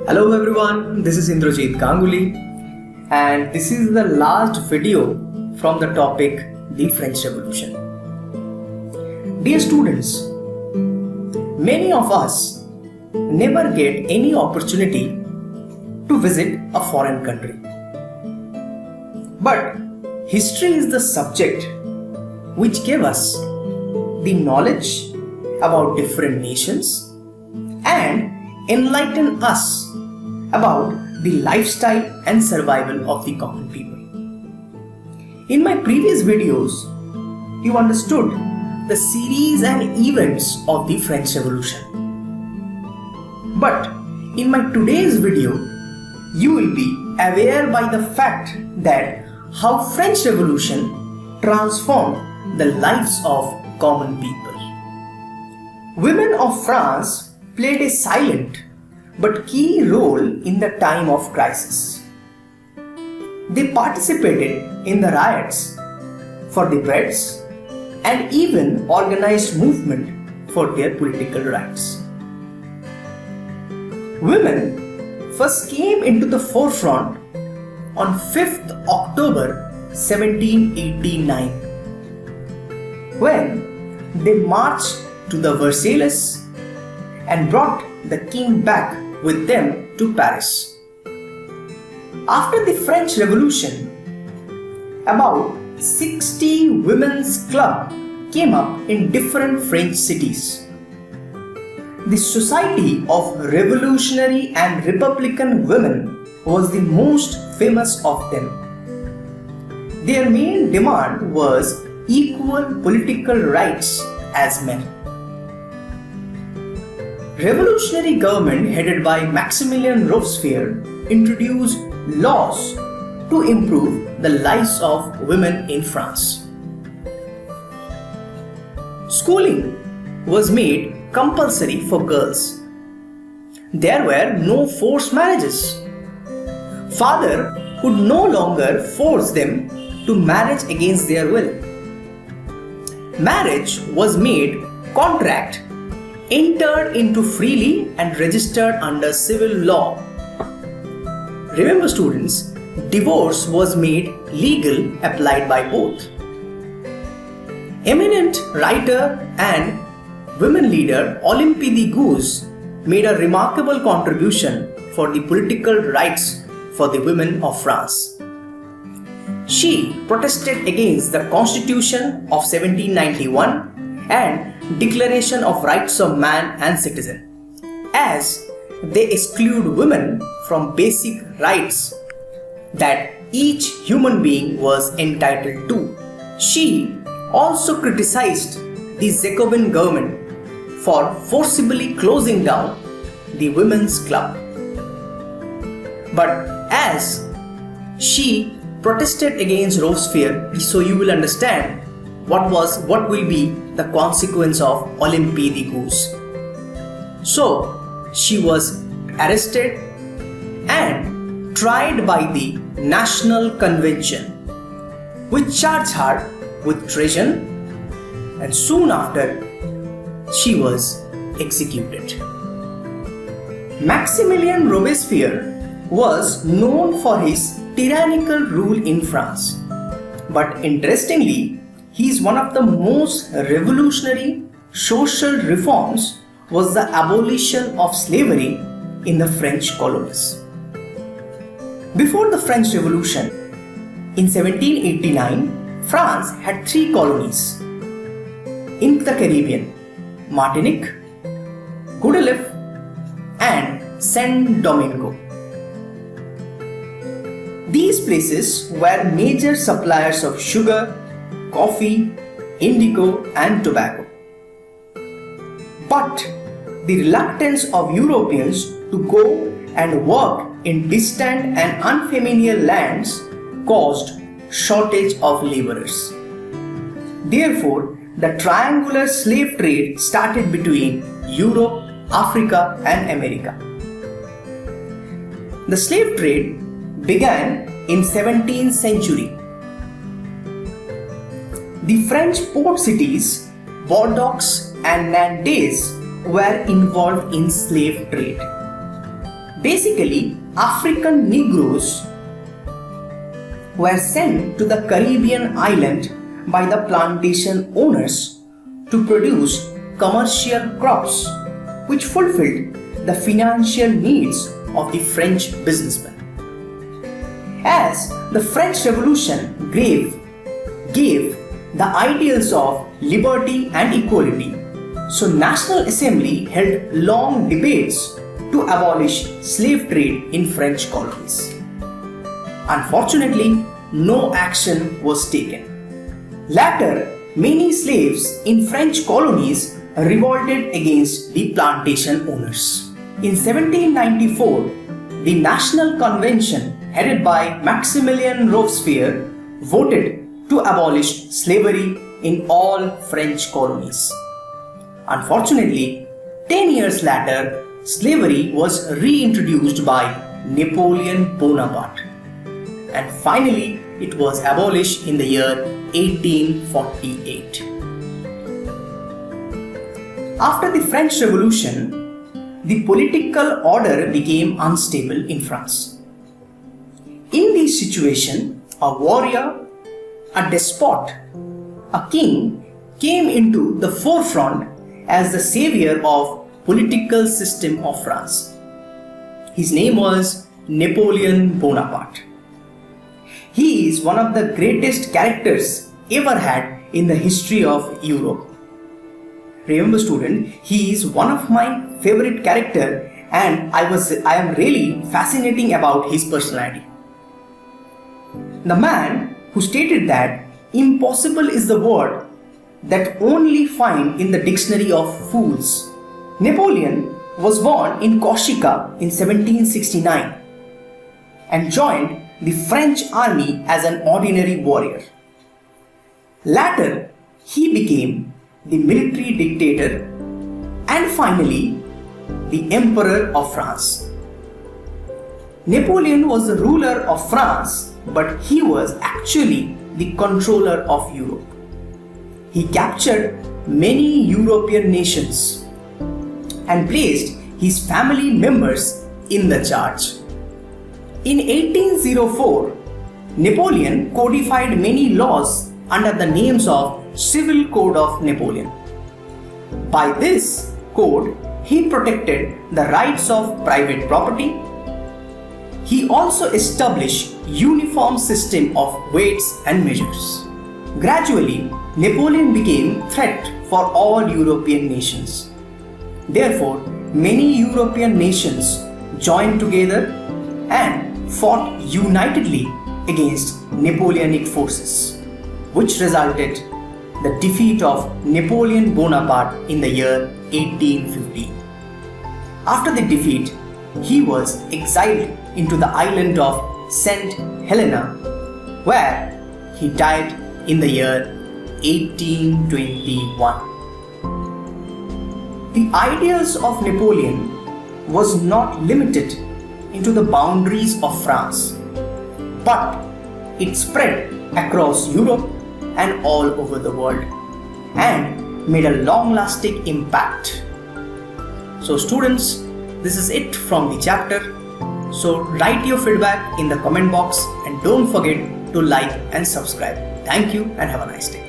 Hello everyone, this is Indrajit Ganguly and this is the last video from the topic the French Revolution. Dear students, many of us never get any opportunity to visit a foreign country. But history is the subject which gave us the knowledge about different nations and enlighten us about the lifestyle and survival of the common people. In my previous videos, you understood the series and events of the French Revolution. But in my today's video, you will be aware by the fact that how French Revolution transformed the lives of common people. Women of France played a silent but key role in the time of crisis. They participated in the riots for the breads and even organized movement for their political rights. Women first came into the forefront on 5th October 1789 when they marched to the Versailles and brought the king back with them to Paris. After the French Revolution, about 60 women's clubs came up in different French cities. The Society of Revolutionary and Republican Women was the most famous of them. Their main demand was equal political rights as men. Revolutionary government headed by Maximilian Robespierre introduced laws to improve the lives of women in France. Schooling was made compulsory for girls. There were no forced marriages. Father could no longer force them to marriage against their will. Marriage was made contract, entered into freely and registered under civil law. Remember students, divorce was made legal applied by both. Eminent writer and women leader Olympe de Gouges made a remarkable contribution for the political rights for the women of France. She protested against the Constitution of 1791 and Declaration of Rights of Man and Citizen, as they exclude women from basic rights that each human being was entitled to. She also criticized the Jacobin government for forcibly closing down the women's club. But as she protested against Robespierre, so you will understand what will be the consequence of Olympe de Gouges. So she was arrested and tried by the National Convention, which charged her with treason, and soon after she was executed. Maximilian Robespierre was known for his tyrannical rule in France, but interestingly, he is one of the most revolutionary social reforms was the abolition of slavery in the French colonies. Before the French Revolution, in 1789, France had 3 colonies in the Caribbean: Martinique, Guadeloupe, and Saint Domingo. These places were major suppliers of sugar, coffee, indigo, and tobacco. But the reluctance of Europeans to go and work in distant and unfamiliar lands caused shortage of laborers. Therefore, the triangular slave trade started between Europe, Africa, and America. The slave trade began in 17th century. The French port cities, Bordeaux and Nantes were involved in slave trade. Basically, African Negroes were sent to the Caribbean island by the plantation owners to produce commercial crops which fulfilled the financial needs of the French businessmen. As the French Revolution gave the ideals of liberty and equality, so National Assembly held long debates to abolish slave trade in French colonies. Unfortunately, no action was taken. Later, many slaves in French colonies revolted against the plantation owners. In 1794, the National Convention headed by Maximilien Robespierre voted to abolish slavery in all French colonies. Unfortunately, 10 years later, slavery was reintroduced by Napoleon Bonaparte, and finally it was abolished in the year 1848. After the French Revolution, the political order became unstable in France. In this situation, a warrior, a despot, a king came into the forefront as the savior of political system of France. His name was Napoleon Bonaparte. He is one of the greatest characters ever had in the history of Europe. Remember student, he is one of my favorite character and I am really fascinating about his personality. The man who stated that impossible is the word that only find in the dictionary of fools. Napoleon was born in Corsica in 1769 and joined the French army as an ordinary warrior. Later, he became the military dictator and finally the Emperor of France. Napoleon was the ruler of France, but he was actually the controller of Europe. He captured many European nations and placed his family members in the charge. In 1804, Napoleon codified many laws under the names of Civil Code of Napoleon. By this code, he protected the rights of private property. He also established uniform system of weights and measures. Gradually, Napoleon became a threat for all European nations. Therefore, many European nations joined together and fought unitedly against Napoleonic forces, which resulted the defeat of Napoleon Bonaparte in the year 1850. After the defeat, he was exiled into the island of St. Helena, where he died in the year 1821. The ideas of Napoleon was not limited into the boundaries of France, but it spread across Europe and all over the world and made a long-lasting impact. So students, this is it from the chapter. So write your feedback in the comment box and don't forget to like and subscribe. Thank you and have a nice day.